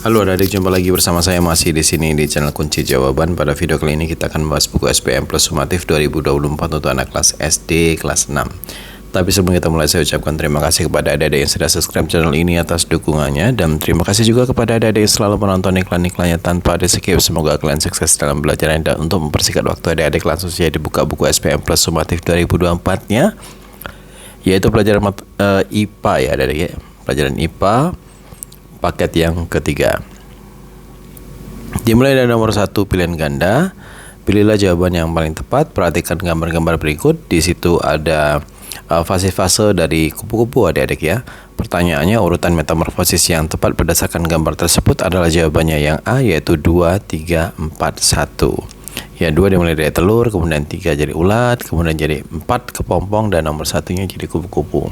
Halo adik, jumpa lagi bersama saya masih di sini di channel Kunci Jawaban. Pada video kali ini kita akan membahas buku SPM Plus Sumatif 2024 untuk anak kelas SD kelas 6. Tapi sebelum kita mulai, saya ucapkan terima kasih kepada adik-adik yang sudah subscribe channel ini atas dukungannya, dan terima kasih juga kepada adik-adik yang selalu menonton iklan-iklannya tanpa di skip. Semoga kalian sukses dalam belajarnya, dan untuk mempersingkat waktu adik-adik langsung saja dibuka buku SPM Plus Sumatif 2024-nya, yaitu pelajaran IPA ya adik-adik ya. Pelajaran IPA paket yang ketiga. Dimulai dari nomor 1, pilihan ganda. Pilihlah jawaban yang paling tepat. Perhatikan gambar-gambar berikut. Di situ ada fase-fase dari kupu-kupu adik-adik ya. Pertanyaannya, urutan metamorfosis yang tepat berdasarkan gambar tersebut adalah jawabannya yang A, yaitu 2, 3, 4, 1. Ya, 2 dimulai dari telur, kemudian 3 jadi ulat, kemudian jadi 4 kepompong, dan nomor 1-nya jadi kupu-kupu.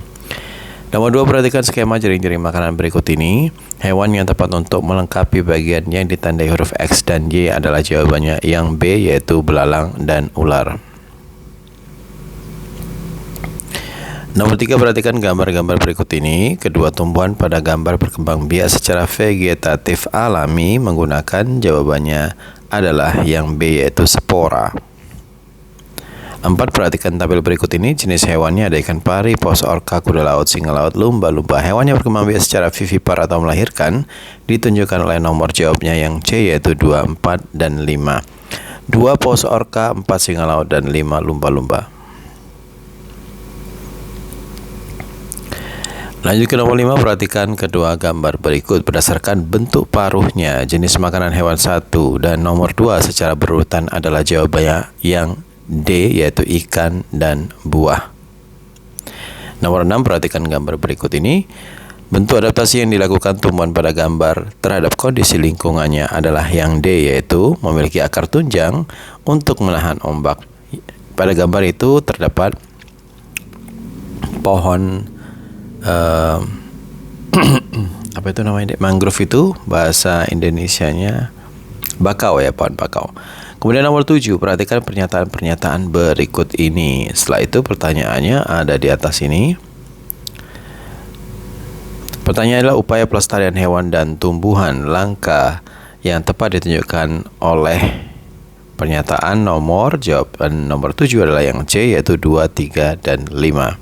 Nomor 2, perhatikan skema jaring-jaring makanan berikut ini. Hewan yang tepat untuk melengkapi bagian yang ditandai huruf X dan Y adalah jawabannya yang B, yaitu belalang dan ular. Nomor 3, perhatikan gambar-gambar berikut ini. Kedua tumbuhan pada gambar berkembang biak secara vegetatif alami menggunakan, jawabannya adalah yang B, yaitu spora. 4, perhatikan tabel berikut ini. Jenis hewannya ada ikan pari, paus orca, kuda laut, singa laut, lumba-lumba. Hewan yang berkembang biak secara vivipar atau melahirkan ditunjukkan oleh nomor jawabnya yang C, yaitu 2, 4, dan 5. 2 paus orca, 4 singa laut, dan 5 lumba-lumba. Lanjut ke nomor 5, perhatikan kedua gambar berikut. Berdasarkan bentuk paruhnya, jenis makanan hewan 1 dan nomor 2 secara berurutan adalah jawabannya yang D, yaitu ikan dan buah. Nomor 6, perhatikan gambar berikut ini. Bentuk adaptasi yang dilakukan tumbuhan pada gambar terhadap kondisi lingkungannya adalah yang D, yaitu memiliki akar tunjang untuk menahan ombak. Pada gambar itu terdapat pohon apa itu namanya, mangrove, itu bahasa Indonesianya bakau ya, pohon bakau. Kemudian nomor 7, perhatikan pernyataan-pernyataan berikut ini. Setelah itu pertanyaannya ada di atas ini. Pertanyaannya adalah upaya pelestarian hewan dan tumbuhan langka yang tepat ditunjukkan oleh pernyataan. Jawaban nomor 7 adalah yang C, yaitu 2, 3, dan 5.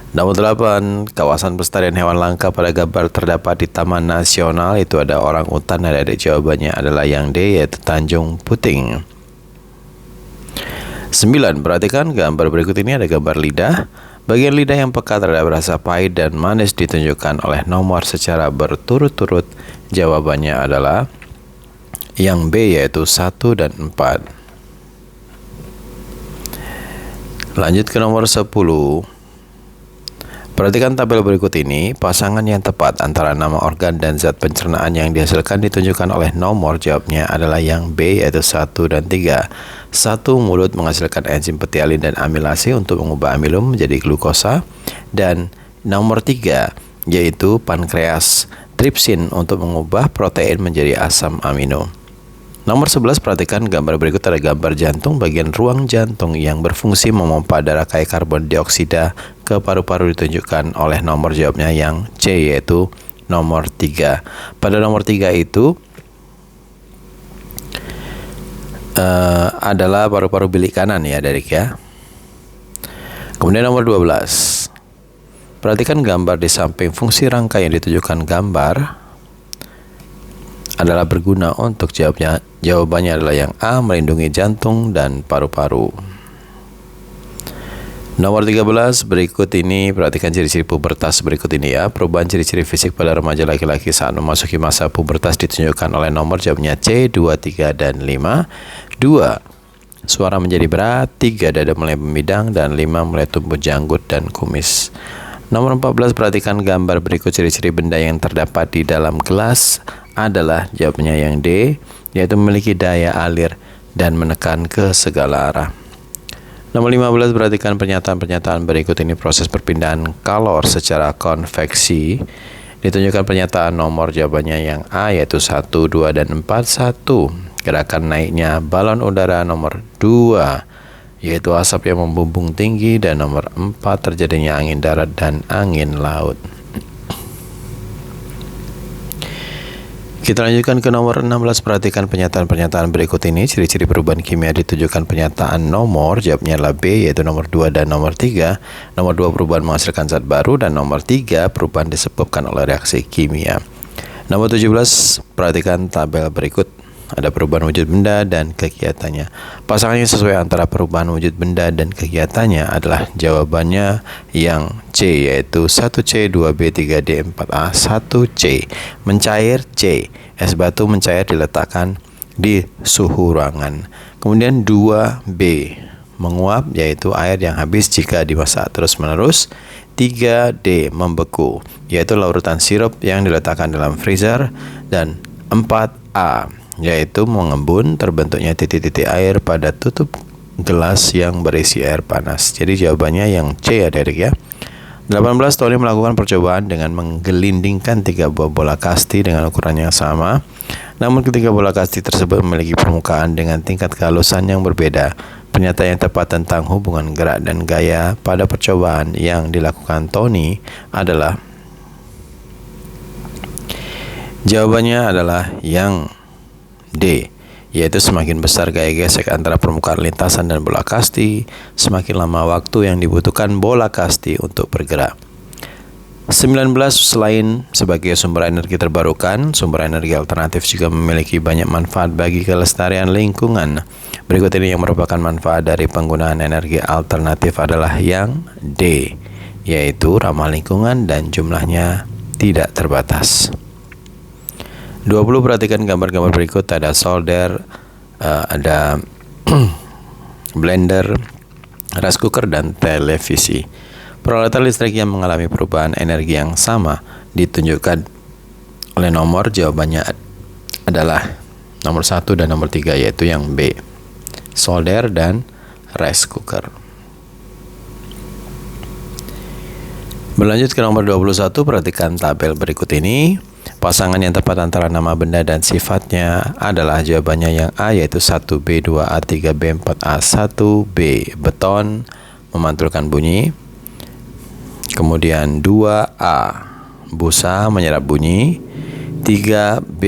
Nomor 8, kawasan pelestarian hewan langka pada gambar terdapat di Taman Nasional, itu ada orang utan. Ada jawabannya adalah yang D, yaitu Tanjung Puting. 9, perhatikan gambar berikut ini. Ada gambar lidah. Bagian lidah yang peka terhadap rasa pahit dan manis ditunjukkan oleh nomor secara berturut-turut. Jawabannya adalah yang B, yaitu 1 dan 4. Lanjut ke nomor 10. Perhatikan tabel berikut ini. Pasangan yang tepat antara nama organ dan zat pencernaan yang dihasilkan ditunjukkan oleh nomor jawabnya adalah yang B, yaitu 1 dan 3. 1, mulut menghasilkan enzim petialin dan amilase untuk mengubah amilum menjadi glukosa. Dan nomor 3, yaitu pankreas tripsin untuk mengubah protein menjadi asam amino. Nomor 11, perhatikan gambar berikut. Ada gambar jantung, bagian ruang jantung yang berfungsi memompa darah kaya karbon dioksida ke paru-paru ditunjukkan oleh nomor jawabnya yang C, yaitu nomor 3. Pada nomor 3 itu adalah paru-paru bilik kanan ya adik ya. Kemudian nomor 12, perhatikan gambar di samping fungsi rangka yang ditunjukkan gambar adalah berguna untuk jawabannya adalah yang A, melindungi jantung dan paru-paru. Nomor 13, berikut ini perhatikan ciri-ciri pubertas berikut ini ya. Perubahan ciri-ciri fisik pada remaja laki-laki saat memasuki masa pubertas ditunjukkan oleh nomor jawabnya C, 2, 3, dan 5. 2, suara menjadi berat. 3, dada mulai memidang. Dan 5, mulai tumbuh janggut dan kumis. Nomor 14, perhatikan gambar berikut. Ciri-ciri benda yang terdapat di dalam gelas adalah jawabnya yang D, yaitu memiliki daya alir dan menekan ke segala arah. Nomor 15, perhatikan pernyataan-pernyataan berikut ini. Proses perpindahan kalor secara konveksi ditunjukkan pernyataan. Nomor jawabannya yang A, yaitu 1, 2, dan 4. 1, gerakan naiknya balon udara. Nomor 2, yaitu asap yang membumbung tinggi. Dan nomor 4, terjadinya angin darat dan angin laut. Kita lanjutkan ke nomor 16. Perhatikan pernyataan-pernyataan berikut ini. Ciri-ciri perubahan kimia ditujukan pernyataan nomor. Jawabnya adalah B, yaitu nomor 2 dan nomor 3. Nomor 2 perubahan menghasilkan zat baru, dan nomor 3 perubahan disebabkan oleh reaksi kimia. Nomor 17. Perhatikan tabel berikut. Ada perubahan wujud benda dan kegiatannya. Pasangannya sesuai antara perubahan wujud benda dan kegiatannya adalah jawabannya yang C, yaitu 1C, 2B, 3D, 4A. 1C, mencair C. Es batu mencair diletakkan di suhu ruangan. Kemudian 2B, menguap, yaitu air yang habis jika dimasak terus-menerus. 3D, membeku, yaitu larutan sirup yang diletakkan dalam freezer. Dan 4A, yaitu mengembun, terbentuknya titik-titik air pada tutup gelas yang berisi air panas. Jadi jawabannya yang C, adik-adik ya. 18. Tony melakukan percobaan dengan menggelindingkan 3 buah bola kasti dengan ukuran yang sama. Namun ketiga bola kasti tersebut memiliki permukaan dengan tingkat kehalusan yang berbeda. Pernyataan yang tepat tentang hubungan gerak dan gaya pada percobaan yang dilakukan Tony adalah, jawabannya adalah yang D, yaitu semakin besar gaya gesek antara permukaan lintasan dan bola kasti, semakin lama waktu yang dibutuhkan bola kasti untuk bergerak. 19. Selain sebagai sumber energi terbarukan, sumber energi alternatif juga memiliki banyak manfaat bagi kelestarian lingkungan. Berikut ini yang merupakan manfaat dari penggunaan energi alternatif adalah yang D, yaitu ramah lingkungan dan jumlahnya tidak terbatas. 20. Perhatikan gambar-gambar berikut. Ada solder, ada blender, rice cooker, dan televisi. Peralatan listrik yang mengalami perubahan energi yang sama ditunjukkan oleh nomor. Jawabannya adalah nomor 1 dan nomor 3, yaitu yang B, solder dan rice cooker. Berlanjut ke nomor 21. Perhatikan tabel berikut ini. Pasangan yang tepat antara nama benda dan sifatnya adalah, jawabannya yang A, yaitu 1B, 2A, 3B, 4A. 1B, beton, memantulkan bunyi. Kemudian 2A, busa, menyerap bunyi. 3B,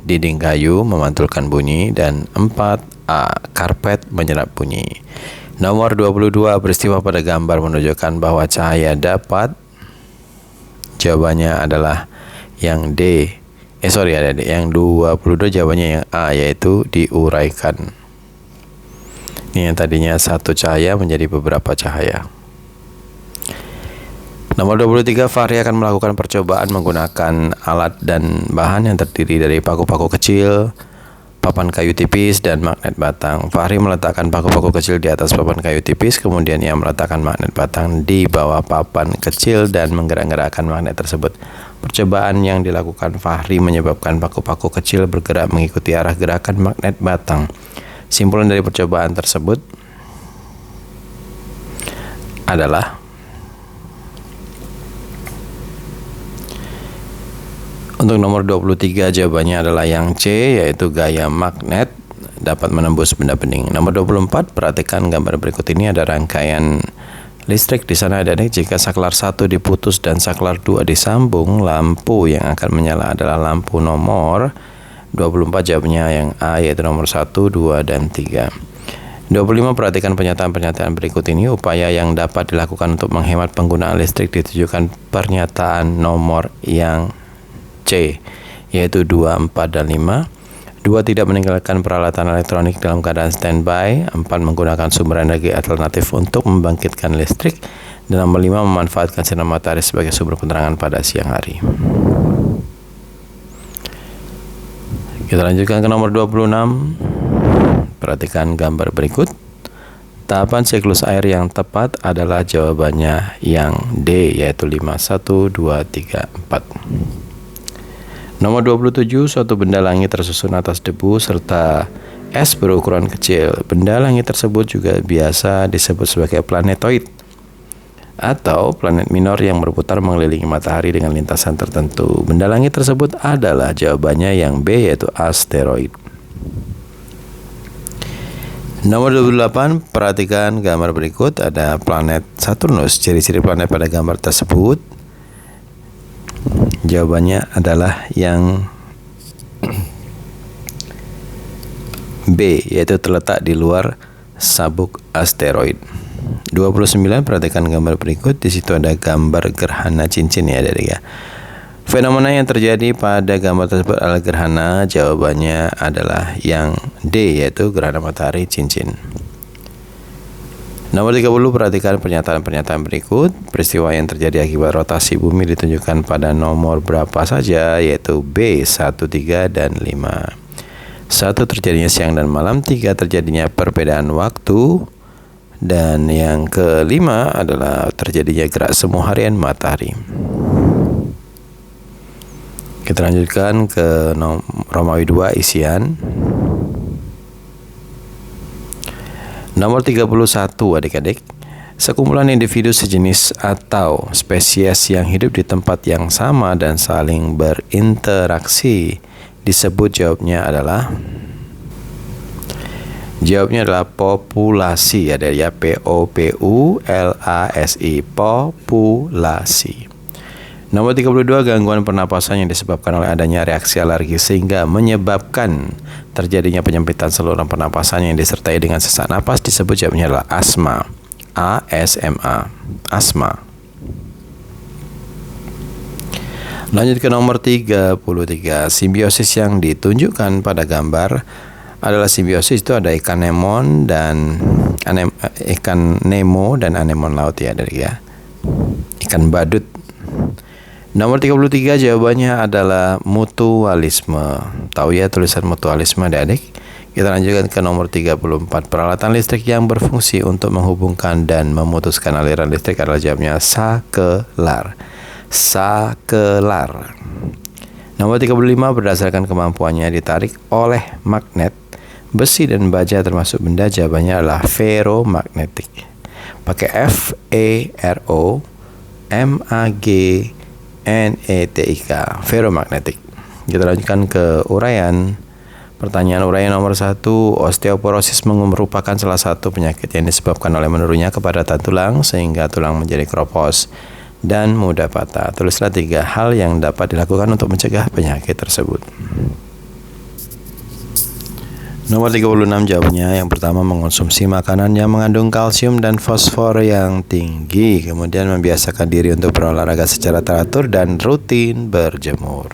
dinding kayu, memantulkan bunyi. Dan 4A, karpet, menyerap bunyi. Nomor 22. Peristiwa pada gambar menunjukkan bahwa cahaya dapat, jawabannya adalah yang D. Yang 22 jawabannya yang A, yaitu diuraikan. Ini yang tadinya satu cahaya menjadi beberapa cahaya. Nomor 23. Fahri akan melakukan percobaan menggunakan alat dan bahan yang terdiri dari paku-paku kecil, papan kayu tipis, dan magnet batang. Fahri meletakkan paku-paku kecil di atas papan kayu tipis, kemudian ia meletakkan magnet batang di bawah papan kecil dan menggerak-gerakkan magnet tersebut. Percobaan yang dilakukan Fahri menyebabkan paku-paku kecil bergerak mengikuti arah gerakan magnet batang. Simpulan dari percobaan tersebut adalah, untuk nomor 23 jawabannya adalah yang C, yaitu gaya magnet dapat menembus benda bening. Nomor 24, perhatikan gambar berikut ini. Ada rangkaian listrik. Di sana ada jika saklar 1 diputus dan saklar 2 disambung, lampu yang akan menyala adalah lampu nomor 24. Jawabnya yang A, yaitu nomor 1, 2, dan 3. 25. Perhatikan pernyataan-pernyataan berikut ini. Upaya yang dapat dilakukan untuk menghemat penggunaan listrik ditujukan pernyataan nomor yang C, yaitu 2, 4, dan 5. 2. Tidak meninggalkan peralatan elektronik dalam keadaan standby. 4. Menggunakan sumber energi alternatif untuk membangkitkan listrik. Dan nomor 5. Memanfaatkan sinar matahari sebagai sumber penerangan pada siang hari. Kita lanjutkan ke nomor 26. Perhatikan gambar berikut. Tahapan siklus air yang tepat adalah, jawabannya yang D, yaitu 5, 1, 2, 3, 4. Nomor 27. Suatu benda langit tersusun atas debu serta es berukuran kecil. Benda langit tersebut juga biasa disebut sebagai planetoid atau planet minor yang berputar mengelilingi matahari dengan lintasan tertentu. Benda langit tersebut adalah, jawabannya yang B, yaitu asteroid. Nomor 28. Perhatikan gambar berikut. Ada planet Saturnus. Ciri-ciri planet pada gambar tersebut, jawabannya adalah yang B, yaitu terletak di luar sabuk asteroid. 29, perhatikan gambar berikut. Di situ ada gambar gerhana cincin ya, adik-adik ya. Fenomena yang terjadi pada gambar tersebut adalah gerhana. Jawabannya adalah yang D, yaitu gerhana matahari cincin. Nomor 30, perhatikan pernyataan-pernyataan berikut. Peristiwa yang terjadi akibat rotasi bumi ditunjukkan pada nomor berapa saja, yaitu B, 1, 3, dan 5. 1, terjadinya siang dan malam. 3, terjadinya perbedaan waktu. Dan yang kelima adalah terjadinya gerak semu harian matahari. Kita lanjutkan ke Romawi 2 isian. Nomor 31, adik-adik. Sekumpulan individu sejenis atau spesies yang hidup di tempat yang sama dan saling berinteraksi disebut Jawabnya adalah populasi, ada ya, POPULASI, populasi. Nomor 32, gangguan pernapasan yang disebabkan oleh adanya reaksi alergi sehingga menyebabkan terjadinya penyempitan saluran pernapasan yang disertai dengan sesak napas disebut jawabnya adalah asma. ASMA, asma. Lanjut ke nomor 33, simbiosis yang ditunjukkan pada gambar adalah simbiosis itu ada ikan Nemo dan anemon laut ya, dari ya. Ikan badut. Nomor 33, jawabannya adalah mutualisme. Tahu ya tulisan mutualisme, adik-adik? Kita lanjutkan ke nomor 34. Peralatan listrik yang berfungsi untuk menghubungkan dan memutuskan aliran listrik adalah jawabnya sakelar. Sakelar. Nomor 35, berdasarkan kemampuannya ditarik oleh magnet, besi dan baja termasuk benda, jawabannya adalah ferromagnetik. Pakai FEROMAGNETIK, ferromagnetik. Kita lanjutkan ke uraian. Pertanyaan uraian nomor 1, osteoporosis merupakan salah satu penyakit yang disebabkan oleh menurunnya kepadatan tulang sehingga tulang menjadi keropos dan mudah patah. Tulislah 3 hal yang dapat dilakukan untuk mencegah penyakit tersebut. Nomor 36, jawabnya yang pertama, mengonsumsi makanan yang mengandung kalsium dan fosfor yang tinggi. Kemudian membiasakan diri untuk berolahraga secara teratur dan rutin berjemur.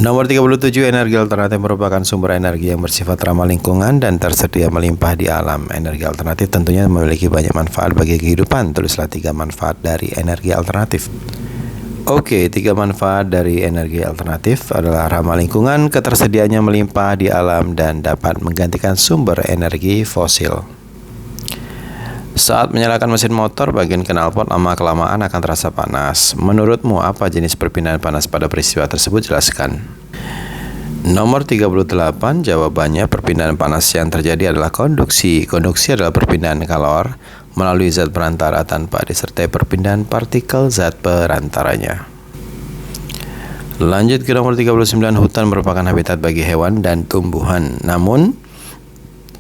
Nomor 37, energi alternatif merupakan sumber energi yang bersifat ramah lingkungan dan tersedia melimpah di alam. Energi alternatif tentunya memiliki banyak manfaat bagi kehidupan. Tulislah 3 manfaat dari energi alternatif. Oke, 3 manfaat dari energi alternatif adalah ramah lingkungan, ketersediaannya melimpah di alam, dan dapat menggantikan sumber energi fosil. Saat menyalakan mesin motor, bagian knalpot lama-kelamaan akan terasa panas. Menurutmu apa jenis perpindahan panas pada peristiwa tersebut? Jelaskan. Nomor 38, jawabannya perpindahan panas yang terjadi adalah konduksi. Konduksi adalah perpindahan kalor melalui zat perantara tanpa disertai perpindahan partikel zat perantaranya. Lanjut ke nomor 39, hutan merupakan habitat bagi hewan dan tumbuhan. Namun,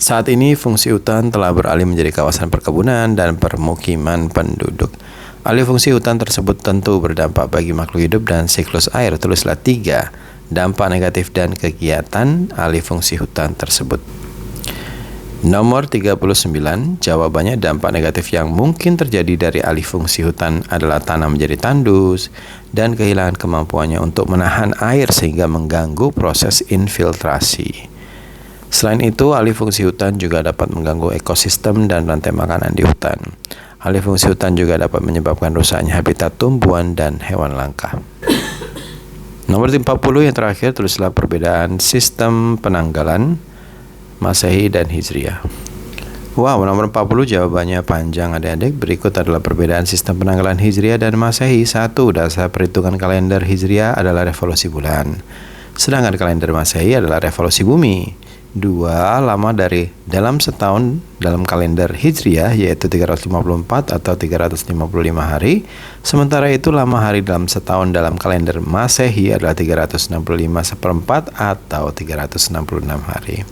saat ini fungsi hutan telah beralih menjadi kawasan perkebunan dan permukiman penduduk. Alih fungsi hutan tersebut tentu berdampak bagi makhluk hidup dan siklus air. Tulislah 3 dampak negatif dan kegiatan alih fungsi hutan tersebut. Nomor 39, jawabannya dampak negatif yang mungkin terjadi dari alih fungsi hutan adalah tanah menjadi tandus dan kehilangan kemampuannya untuk menahan air sehingga mengganggu proses infiltrasi. Selain itu, alih fungsi hutan juga dapat mengganggu ekosistem dan rantai makanan di hutan. Alih fungsi hutan juga dapat menyebabkan rusaknya habitat tumbuhan dan hewan langka. Nomor 40 yang terakhir, tulislah perbedaan sistem penanggalan Masehi dan Hijriah. Wow, nomor 40 jawabannya panjang, adik-adik. Berikut adalah perbedaan sistem penanggalan Hijriah dan Masehi. 1. Dasar perhitungan kalender Hijriah adalah revolusi bulan, sedangkan kalender Masehi adalah revolusi bumi. 2. Lama dari dalam setahun dalam kalender Hijriah yaitu 354 atau 355 hari. Sementara itu lama hari dalam setahun dalam kalender Masehi adalah 365 seperempat atau 366 hari.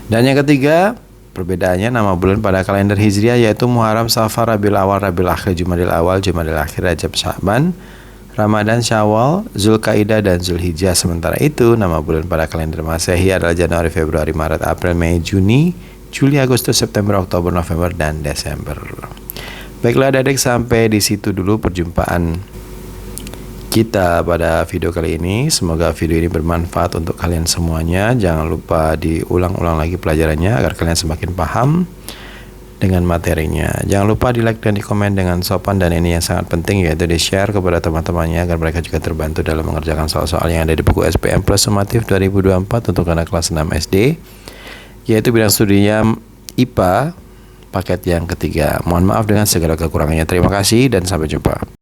Dan yang ketiga, perbedaannya nama bulan pada kalender Hijriah yaitu Muharram, Safar, Rabiul Awal, Rabiul Akhir, Jumadil Awal, Jumadil Akhir, Rajab, Sya'ban, Ramadan, Syawal, Zulkaidah, dan Zulhijjah. Sementara itu, nama bulan pada kalender Masehi adalah Januari, Februari, Maret, April, Mei, Juni, Juli, Agustus, September, Oktober, November, dan Desember. Baiklah adik-adik, sampai di situ dulu perjumpaan kita pada video kali ini. Semoga video ini bermanfaat untuk kalian semuanya. Jangan lupa diulang-ulang lagi pelajarannya agar kalian semakin paham dengan materinya. Jangan lupa di like dan di komen dengan sopan, dan ini yang sangat penting yaitu di share kepada teman-temannya agar mereka juga terbantu dalam mengerjakan soal-soal yang ada di buku SPM Plus Sumatif 2024 untuk anak kelas 6 SD, yaitu bidang studinya IPA paket yang ketiga. Mohon maaf dengan segala kekurangannya. Terima kasih dan sampai jumpa.